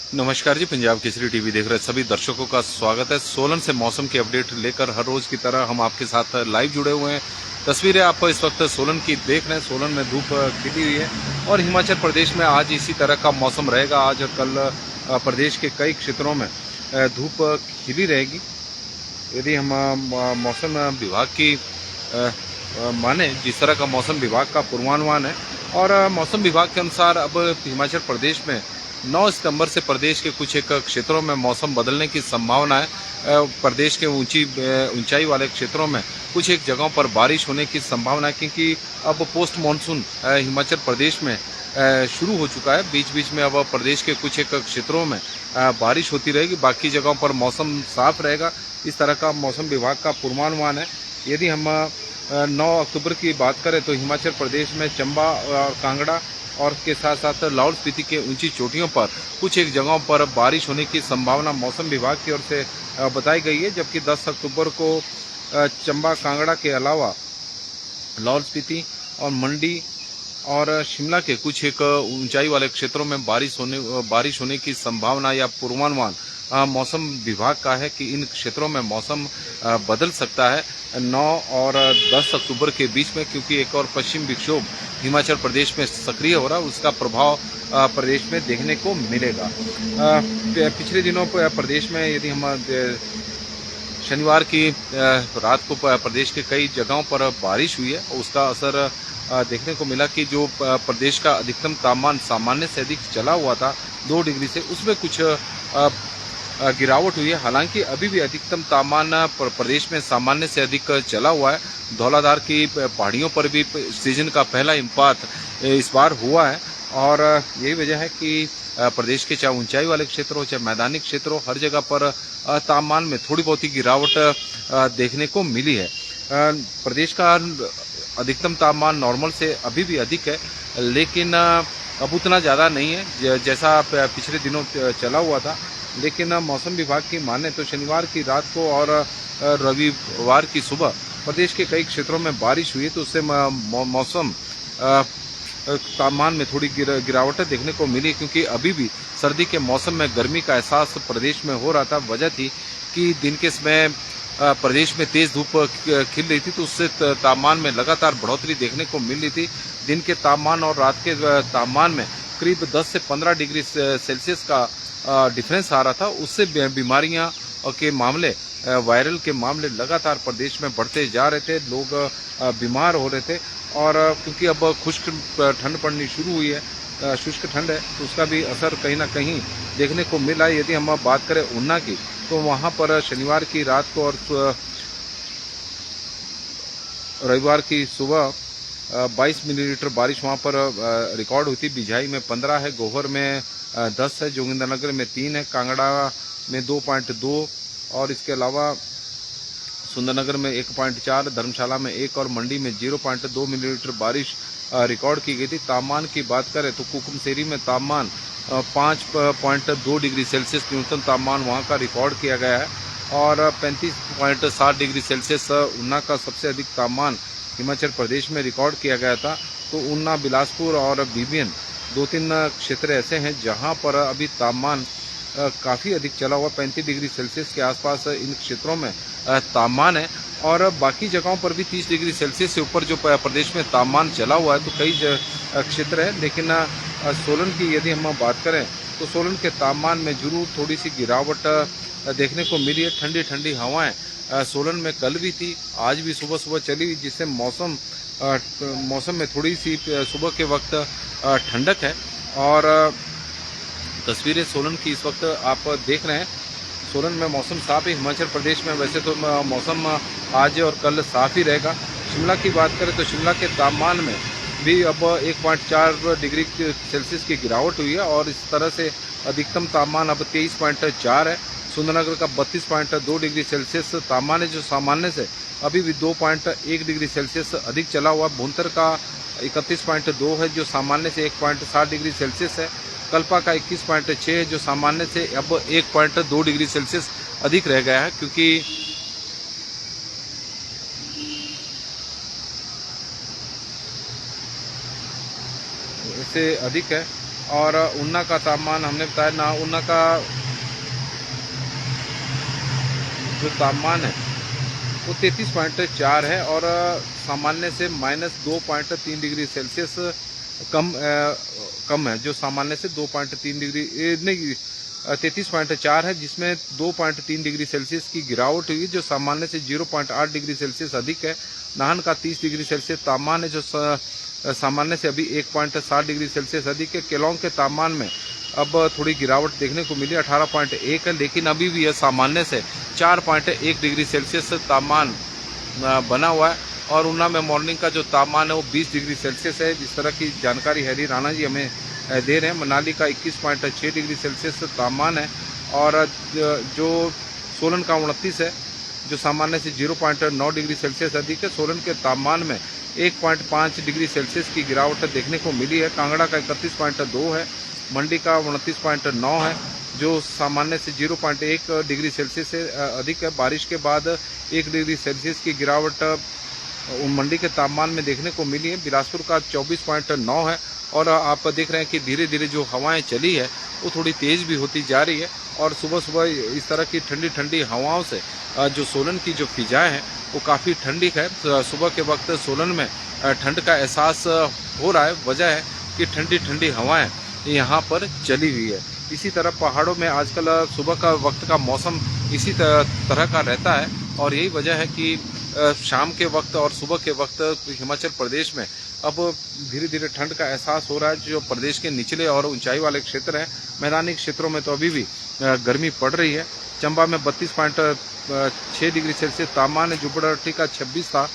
नमस्कार जी, पंजाब केसरी टीवी देख रहे सभी दर्शकों का स्वागत है। सोलन से मौसम की अपडेट लेकर हर रोज की तरह हम आपके साथ लाइव जुड़े हुए हैं। तस्वीरें आप इस वक्त सोलन की देख रहे हैं। सोलन में धूप खिली हुई है और हिमाचल प्रदेश में आज इसी तरह का मौसम रहेगा। आज और कल प्रदेश के कई क्षेत्रों में धूप खिली रहेगी। यदि हम मौसम विभाग की माने, जिस तरह का मौसम विभाग का पूर्वानुमान है और मौसम विभाग के अनुसार अब हिमाचल प्रदेश में 9 सितंबर से प्रदेश के कुछ एक क्षेत्रों में मौसम बदलने की संभावना है। प्रदेश के ऊंचाई वाले क्षेत्रों में कुछ एक जगहों पर बारिश होने की संभावना है, क्योंकि अब पोस्ट मानसून हिमाचल प्रदेश में शुरू हो चुका है। बीच बीच में अब प्रदेश के कुछ एक क्षेत्रों में बारिश होती रहेगी, बाकी जगहों पर मौसम साफ रहेगा। इस तरह का मौसम विभाग का पूर्वानुमान है। यदि हम 9 अक्टूबर की बात करें तो हिमाचल प्रदेश में चंबा और कांगड़ा और के साथ साथ लाहौल स्पीति के ऊंची चोटियों पर कुछ एक जगहों पर बारिश होने की संभावना मौसम विभाग की ओर से बताई गई है। जबकि 10 अक्टूबर को चंबा कांगड़ा के अलावा लाहौल स्पीति और मंडी और शिमला के कुछ एक ऊंचाई वाले क्षेत्रों में बारिश होने की संभावना या पूर्वानुमान मौसम विभाग का है कि इन क्षेत्रों में मौसम बदल सकता है 9 और 10 अक्टूबर के बीच में, क्योंकि एक और पश्चिम विक्षोभ हिमाचल प्रदेश में सक्रिय हो रहा है। उसका प्रभाव प्रदेश में देखने को मिलेगा। पिछले दिनों प्रदेश में यदि हम शनिवार की रात को प्रदेश के कई जगहों पर बारिश हुई है, उसका असर देखने को मिला कि जो प्रदेश का अधिकतम तापमान सामान्य से अधिक चला हुआ था 2 डिग्री से, उसमें कुछ गिरावट हुई है। हालांकि अभी भी अधिकतम तापमान प्रदेश में सामान्य से अधिक चला हुआ है। धौलाधार की पहाड़ियों पर भी सीजन का पहला हिमपात इस बार हुआ है और यही वजह है कि प्रदेश के चाहे ऊंचाई वाले क्षेत्र हो चाहे मैदानी क्षेत्र हो, हर जगह पर तापमान में थोड़ी बहुत ही गिरावट देखने को मिली है। प्रदेश का अधिकतम तापमान नॉर्मल से अभी भी अधिक है, लेकिन अब उतना ज़्यादा नहीं है जैसा पिछले दिनों चला हुआ था। लेकिन मौसम विभाग की माने तो शनिवार की रात को और रविवार की सुबह प्रदेश के कई क्षेत्रों में बारिश हुई, तो उससे मौसम तापमान में थोड़ी गिरावट देखने को मिली, क्योंकि अभी भी सर्दी के मौसम में गर्मी का एहसास प्रदेश में हो रहा था। वजह थी कि दिन के समय प्रदेश में तेज धूप खिल रही थी, तो उससे तापमान में लगातार बढ़ोतरी देखने को मिल रही थी। दिन के तापमान और रात के तापमान में करीब 10 से 15 डिग्री सेल्सियस का डिफरेंस आ रहा था। उससे बीमारियां के मामले, वायरल के मामले लगातार प्रदेश में बढ़ते जा रहे थे। लोग बीमार हो रहे थे और क्योंकि अब खुश्क ठंड पड़नी शुरू हुई है, शुष्क ठंड है, तो उसका भी असर कहीं ना कहीं देखने को मिला। यदि हम बात करें ऊना की, तो वहां पर शनिवार की रात को और रविवार की सुबह 22 मिलीमीटर बारिश वहां पर रिकॉर्ड हुई थी। बिझाई में 15 है, गोहर में 10 है, जोगिंद्रनगर में 3 है, कांगड़ा में 2.2 और इसके अलावा सुंदरनगर में 1.4, धर्मशाला में 1 और मंडी में 0.2 मिलीमीटर बारिश रिकॉर्ड की गई थी। तापमान की बात करें तो कुकुमसेरी में तापमान 5.2 डिग्री सेल्सियस न्यूनतम तापमान वहां का रिकॉर्ड किया गया है और 35.7 डिग्री सेल्सियस ऊना का सबसे अधिक तापमान हिमाचल प्रदेश में रिकॉर्ड किया गया था। तो ऊना, बिलासपुर और बीबीएन 2-3 क्षेत्र ऐसे हैं जहां पर अभी तापमान काफ़ी अधिक चला हुआ, 35 डिग्री सेल्सियस के आसपास इन क्षेत्रों में तापमान है और बाकी जगहों पर भी 30 डिग्री सेल्सियस से ऊपर जो प्रदेश में तापमान चला हुआ है। तो कई क्षेत्र है, लेकिन सोलन की यदि हम बात करें तो सोलन के तापमान में जरूर थोड़ी सी गिरावट देखने को मिली है। ठंडी ठंडी हवाएं सोलन में कल भी थी, आज भी सुबह सुबह चली, जिससे मौसम में थोड़ी सी सुबह के वक्त ठंडक है। और तस्वीरें सोलन की इस वक्त आप देख रहे हैं। सोलन में मौसम साफ है। हिमाचल प्रदेश में वैसे तो मौसम आज और कल साफ ही रहेगा। शिमला की बात करें तो शिमला के तापमान में भी अब 1.4 डिग्री सेल्सियस की गिरावट हुई है और इस तरह से अधिकतम तापमान अब 23.4 है। सुंदरनगर का 32.2 डिग्री सेल्सियस तापमान है, जो सामान्य से अभी भी 2.1 डिग्री सेल्सियस अधिक चला हुआ। भुंतर का 31.2 है, जो सामान्य से 1.7 डिग्री सेल्सियस है। कल्पा का 21.6 है, जो सामान्य से अब 1.2 डिग्री सेल्सियस अधिक रह गया है, क्योंकि इससे अधिक है। और ऊना का तापमान हमने बताया ना, ऊना का जो तापमान है वो 33.4 है और सामान्य से -2.3 डिग्री सेल्सियस कम है, जो सामान्य से 2.3 डिग्री नहीं 33.4 है, जिसमें 2.3 डिग्री सेल्सियस की गिरावट हुई, जो सामान्य से 0.8 डिग्री सेल्सियस अधिक है। नाहन का 30 डिग्री सेल्सियस तापमान है, जो सामान्य से अभी 1.7 डिग्री सेल्सियस अधिक है। केलोंग के तापमान में अब थोड़ी गिरावट देखने को मिली, 18.1 है, लेकिन अभी भी यह सामान्य से 4.1 डिग्री सेल्सियस तापमान बना हुआ है। और ऊना में मॉर्निंग का जो तापमान है वो 20 डिग्री सेल्सियस है। जिस तरह की जानकारी हरी राणा जी हमें दे रहे हैं। मनाली का 21.6 डिग्री सेल्सियस तापमान है और जो सोलन का 29 है, जो सामान्य से 0.9 डिग्री सेल्सियस अधिक है। सोलन के तापमान में 1.5 डिग्री सेल्सियस की गिरावट देखने को मिली है। कांगड़ा का 31.2 है, मंडी का 29.9 है, जो सामान्य से 0.1 डिग्री सेल्सियस से अधिक है। बारिश के बाद 1 डिग्री सेल्सियस की गिरावट मंडी के तापमान में देखने को मिली है। बिलासपुर का 24.9 है और आप देख रहे हैं कि धीरे धीरे जो हवाएं चली है वो थोड़ी तेज भी होती जा रही है और सुबह सुबह इस तरह की ठंडी ठंडी हवाओं से जो सोलन की जो फिजाएं हैं वो काफ़ी ठंडी है। सुबह के वक्त सोलन में ठंड का एहसास हो रहा है। वजह है कि ठंडी ठंडी हवाएं यहाँ पर चली हुई है। इसी तरह पहाड़ों में आजकल सुबह का वक्त का मौसम इसी तरह का रहता है और यही वजह है कि शाम के वक्त और सुबह के वक्त हिमाचल प्रदेश में अब धीरे धीरे ठंड का एहसास हो रहा है। जो प्रदेश के निचले और ऊंचाई वाले क्षेत्र हैं, मैदानी क्षेत्रों में तो अभी भी गर्मी पड़ रही है। चंबा में 32.6 डिग्री सेल्सियस तापमान है, जुब्बड़हट्टी का 26 था,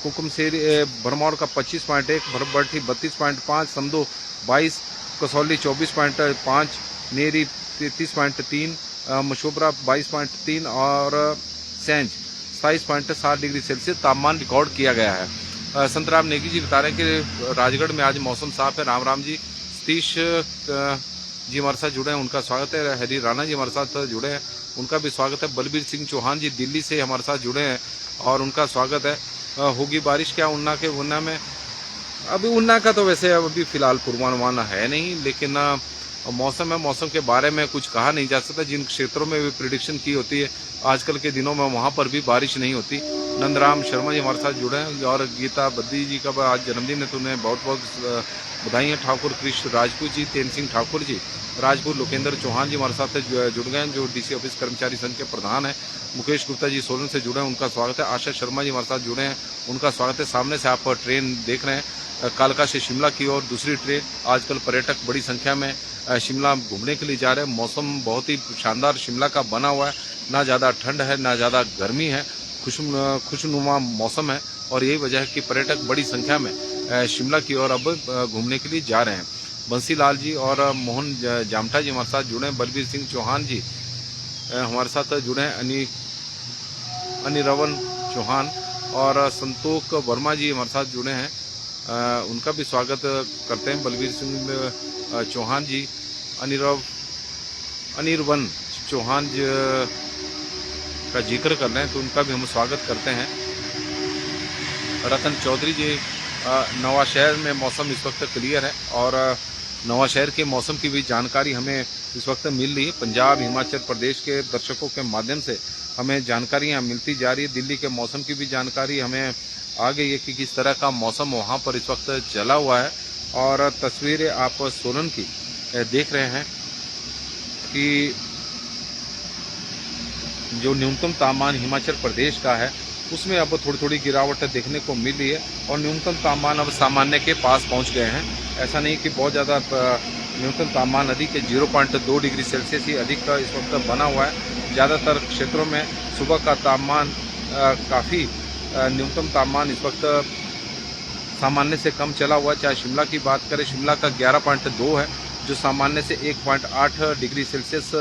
कुकुमसेरी भरमौर का 25.1, भरभट्टी 32.5, समदो 22, कसौली 24.5, नेरी 33.3, मशोबरा 22.3 और सैंज 27.7 डिग्री सेल्सियस तापमान रिकॉर्ड किया गया है। संतराम नेगी जी बता रहे हैं कि राजगढ़ में आज मौसम साफ है। राम जी, सतीश जी हमारे साथ जुड़े हैं, उनका स्वागत है। हरी राणा जी हमारे साथ जुड़े हैं, उनका भी स्वागत है। बलबीर सिंह चौहान जी दिल्ली से हमारे साथ जुड़े हैं और उनका स्वागत है। होगी बारिश क्या ऊना में? अभी ऊना का तो वैसे अभी फिलहाल पूर्वानुमान है नहीं, लेकिन मौसम है, मौसम के बारे में कुछ कहा नहीं जा सकता। जिन क्षेत्रों में भी प्रिडिक्शन की होती है आजकल के दिनों में वहाँ पर भी बारिश नहीं होती। नंदराम शर्मा जी हमारे साथ जुड़े हैं और गीता बद्दी जी का आज जन्मदिन है, तो उन्हें बहुत बहुत बधाई। ठाकुर कृष्ण राजपूत जी, तेन सिंह ठाकुर जी राजपूत, लोकेंद्र चौहान जी हमारे साथ जुड़ गए हैं, जो डीसी ऑफिस कर्मचारी संघ के प्रधान हैं। मुकेश गुप्ता जी सोलन से जुड़े हैं, उनका स्वागत है। आशा शर्मा जी हमारे साथ जुड़े हैं, उनका स्वागत है। सामने से आप ट्रेन देख रहे हैं, कालका से शिमला की ओर दूसरी ट्रेन। आजकल पर्यटक बड़ी संख्या में शिमला घूमने के लिए जा रहे हैं। मौसम बहुत ही शानदार शिमला का बना हुआ है, ना ज़्यादा ठंड है ना ज़्यादा गर्मी है, खुशनुमा मौसम है और यही वजह है कि पर्यटक बड़ी संख्या में शिमला की ओर अब घूमने के लिए जा रहे हैं। बंसी लाल जी और मोहन जामठा जी हमारे साथ जुड़े हैं। बलबीर सिंह चौहान जी हमारे साथ जुड़े हैं। अनिरवन चौहान और संतोष वर्मा जी हमारे साथ जुड़े हैं, उनका भी स्वागत करते हैं। बलबीर सिंह चौहान जी, अनिरवन चौहान जी का जिक्र कर रहे हैं, तो उनका भी हम स्वागत करते हैं। रतन चौधरी जी, नवाशहर में मौसम इस वक्त क्लियर है और नवाशहर के मौसम की भी जानकारी हमें इस वक्त मिल रही है। पंजाब हिमाचल प्रदेश के दर्शकों के माध्यम से हमें जानकारियाँ मिलती जा रही है। दिल्ली के मौसम की भी जानकारी हमें आ गई है कि किस तरह का मौसम वहाँ पर इस वक्त चला हुआ है। और तस्वीरें आप सोलन की देख रहे हैं कि जो न्यूनतम तापमान हिमाचल प्रदेश का है उसमें अब थोड़ी थोड़ी गिरावट देखने को मिल रही है और न्यूनतम तापमान अब सामान्य के पास पहुंच गए हैं। ऐसा नहीं कि बहुत ज़्यादा न्यूनतम तापमान अधिक है, 0.2 डिग्री सेल्सियस ही अधिक का इस वक्त बना हुआ है। ज़्यादातर क्षेत्रों में सुबह का तापमान काफ़ी न्यूनतम तापमान इस वक्त सामान्य से कम चला हुआ है। चाहे शिमला की बात करें, शिमला का 11.2 है, जो सामान्य से 1.8 डिग्री सेल्सियस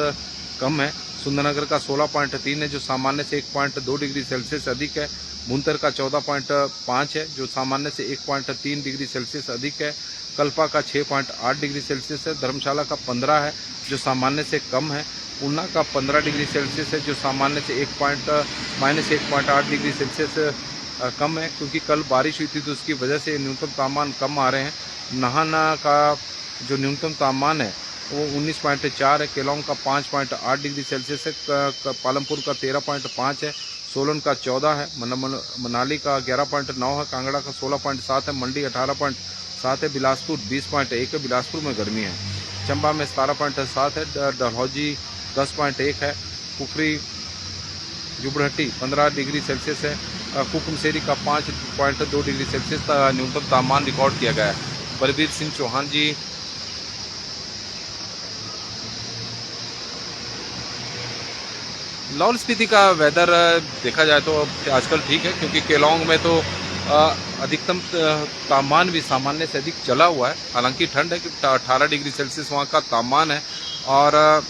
कम है। सुंदरनगर का 16.3 है, जो सामान्य से 1.2 डिग्री सेल्सियस अधिक है। भुंतर का 14.5 है, जो सामान्य से 1.3 डिग्री सेल्सियस अधिक है। कल्पा का 6.8 डिग्री सेल्सियस है। धर्मशाला का 15 है, जो सामान्य से कम है। ऊना का 15 डिग्री सेल्सियस है, जो सामान्य से -1.8 डिग्री सेल्सियस कम है, क्योंकि कल बारिश हुई थी तो उसकी वजह से न्यूनतम तापमान कम आ रहे हैं। नाहन का जो न्यूनतम तापमान है वो 19.4 है। केलोंग का 5.8 डिग्री सेल्सियस है। पालमपुर का 13.5 है। सोलन का 14 है। मनाली का 11.9 है। कांगड़ा का 16.7 है। मंडी 18.7 है। बिलासपुर 20.1 है। बिलासपुर में गर्मी है। चंबा में 17.7 है। डलहौजी 10.1 है। कुफरी जुबड़हट्टी 15 डिग्री सेल्सियस है। कुकुमसेरी का 5.2 डिग्री सेल्सियस न्यूनतम तापमान रिकॉर्ड किया गया है। बलबीर सिंह चौहान जी लाहौल स्पीति का वेदर देखा जाए तो आजकल ठीक है, क्योंकि केलोंग में तो अधिकतम तापमान भी सामान्य से अधिक चला हुआ है। हालांकि ठंड है कि 18 डिग्री सेल्सियस वहाँ का तापमान है। और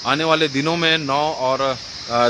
आने वाले दिनों में 9 और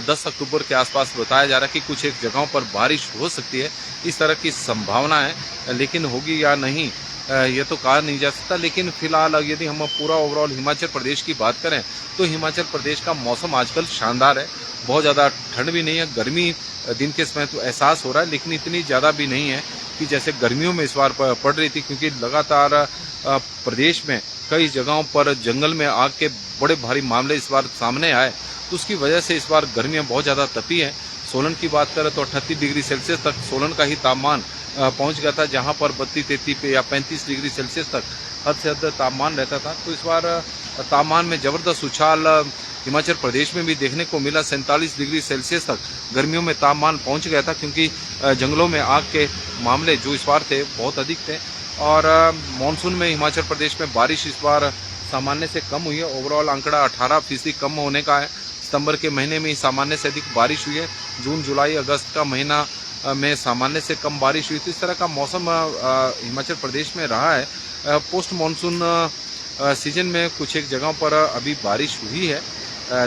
10 अक्टूबर के आसपास बताया जा रहा है कि कुछ एक जगहों पर बारिश हो सकती है, इस तरह की संभावना है। लेकिन होगी या नहीं ये तो कहा नहीं जा सकता। लेकिन फिलहाल यदि हम पूरा ओवरऑल हिमाचल प्रदेश की बात करें तो हिमाचल प्रदेश का मौसम आजकल शानदार है। बहुत ज़्यादा ठंड भी नहीं है। गर्मी दिन के समय तो एहसास हो रहा है, लेकिन इतनी ज़्यादा भी नहीं है कि जैसे गर्मियों में इस बार पड़ रही थी, क्योंकि लगातार प्रदेश में कई जगहों पर जंगल में आग के बड़े भारी मामले इस बार सामने आए, तो उसकी वजह से इस बार गर्मियाँ बहुत ज़्यादा तपी हैं। सोलन की बात करें तो 38 डिग्री सेल्सियस तक सोलन का ही तापमान पहुंच गया था, जहां पर 32-33 पे या 35 डिग्री सेल्सियस तक हद से हद तापमान रहता था। तो इस बार तापमान में ज़बरदस्त उछाल हिमाचल प्रदेश में भी देखने को मिला। 47 डिग्री सेल्सियस तक गर्मियों में तापमान पहुंच गया था, क्योंकि जंगलों में आग के मामले जो इस बार थे बहुत अधिक थे। और मानसून में हिमाचल प्रदेश में बारिश इस बार सामान्य से कम हुई है। ओवरऑल आंकड़ा 18% कम होने का है। सितंबर के महीने में सामान्य से अधिक बारिश हुई है। जून, जुलाई, अगस्त का महीना में सामान्य से कम बारिश हुई। तो इस तरह का मौसम हिमाचल प्रदेश में रहा है। पोस्ट मानसून सीजन में कुछ एक जगहों पर अभी बारिश हुई है,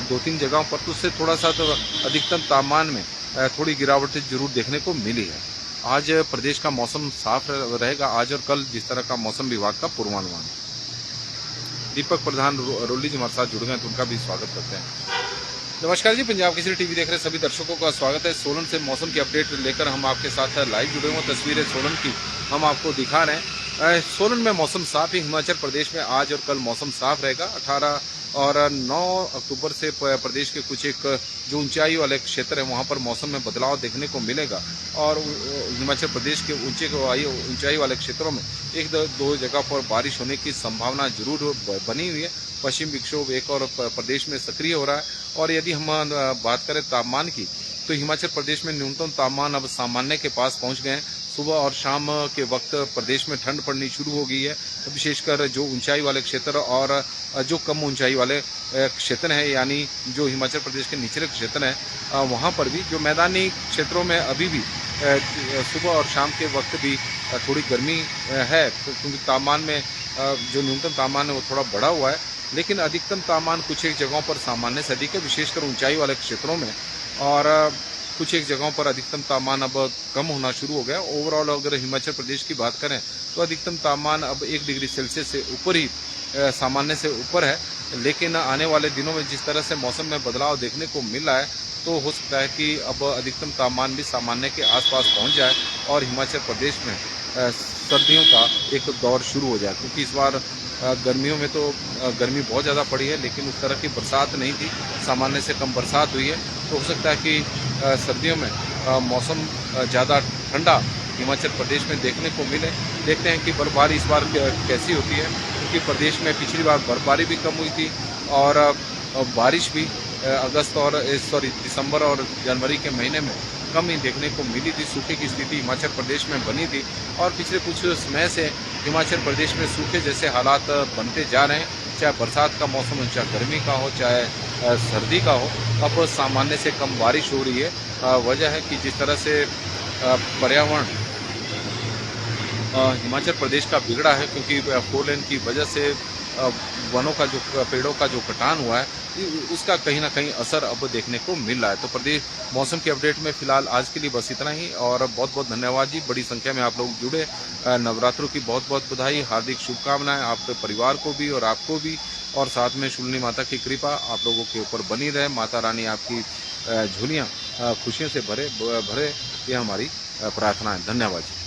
2-3 जगहों पर, तो उससे थोड़ा सा तो अधिकतम तापमान में थोड़ी गिरावट जरूर देखने को मिली है। आज प्रदेश का मौसम साफ रहेगा, आज और कल, जिस तरह का मौसम विभाग का पूर्वानुमान। दीपक प्रधान रोली जी हमारे साथ जुड़ गए, तो उनका भी स्वागत करते हैं। नमस्कार जी, पंजाब केसरी टीवी देख रहे सभी दर्शकों का स्वागत है। सोलन से मौसम की अपडेट लेकर हम आपके साथ लाइव जुड़े हुए। तस्वीरें सोलन की हम आपको दिखा रहे हैं। सोलन में मौसम साफ ही, हिमाचल प्रदेश में आज और कल मौसम साफ रहेगा। 18 और 9 अक्टूबर से प्रदेश के कुछ एक जो ऊंचाई वाले क्षेत्र है वहाँ पर मौसम में बदलाव देखने को मिलेगा। और हिमाचल प्रदेश के ऊंचाई वाले क्षेत्रों में 1-2 जगह पर बारिश होने की संभावना जरूर बनी हुई है। पश्चिम विक्षोभ एक और प्रदेश में सक्रिय हो रहा है। और यदि हम बात करें तापमान की, तो हिमाचल प्रदेश में न्यूनतम तापमान अब सामान्य के पास पहुंच गए हैं। सुबह और शाम के वक्त प्रदेश में ठंड पड़नी शुरू हो गई है, विशेषकर जो ऊंचाई वाले क्षेत्र और जो कम ऊंचाई वाले क्षेत्र हैं, यानी जो हिमाचल प्रदेश के निचले क्षेत्र हैं, वहाँ पर भी जो मैदानी क्षेत्रों में अभी भी सुबह और शाम के वक्त भी थोड़ी गर्मी है, क्योंकि तापमान में जो न्यूनतम तापमान है वो थोड़ा बढ़ा हुआ है। लेकिन अधिकतम तापमान कुछ एक जगहों पर सामान्य से अधिक है, विशेषकर ऊंचाई वाले क्षेत्रों में। और कुछ एक जगहों पर अधिकतम तापमान अब कम होना शुरू हो गया। ओवरऑल अगर हिमाचल प्रदेश की बात करें तो अधिकतम तापमान अब 1 डिग्री सेल्सियस से ऊपर ही सामान्य से ऊपर है। लेकिन आने वाले दिनों में जिस तरह से मौसम में बदलाव देखने को मिल रहा है, तो हो सकता है कि अब अधिकतम तापमान भी सामान्य के आसपास पहुंच जाए और हिमाचल प्रदेश में सर्दियों का एक दौर शुरू हो जाए। क्योंकि इस बार गर्मियों में तो गर्मी बहुत ज़्यादा पड़ी है, लेकिन उस तरह की बरसात नहीं थी, सामान्य से कम बरसात हुई है। तो हो सकता है कि सर्दियों में मौसम ज़्यादा ठंडा हिमाचल प्रदेश में देखने को मिले। देखते हैं कि बर्फबारी इस बार कैसी होती है, क्योंकि प्रदेश में पिछली बार बर्फबारी भी कम हुई थी और बारिश भी दिसंबर और जनवरी के महीने में कम ही देखने को मिली थी। सूखे की स्थिति हिमाचल प्रदेश में बनी थी और पिछले कुछ समय से हिमाचल प्रदेश में सूखे जैसे हालात बनते जा रहे हैं। चाहे बरसात का मौसम हो, चाहे गर्मी का हो, चाहे सर्दी का हो, अब सामान्य से कम बारिश हो रही है। वजह है कि जिस तरह से पर्यावरण हिमाचल प्रदेश का बिगड़ा है, क्योंकि 4 लेन की वजह से वनों का जो पेड़ों का जो कटान हुआ है, उसका कहीं ना कहीं असर अब देखने को मिल रहा है। तो प्रदेश मौसम की अपडेट में फिलहाल आज के लिए बस इतना ही, और बहुत बहुत धन्यवाद जी। बड़ी संख्या में आप लोग जुड़े, नवरात्रों की बहुत बहुत बधाई, हार्दिक शुभकामनाएं आपके परिवार को भी और आपको भी। और साथ में शूलिनी माता की कृपा आप लोगों के ऊपर बनी रहे। माता रानी आपकी झोलियाँ खुशियों से भरे, ये हमारी प्रार्थना है। धन्यवाद जी।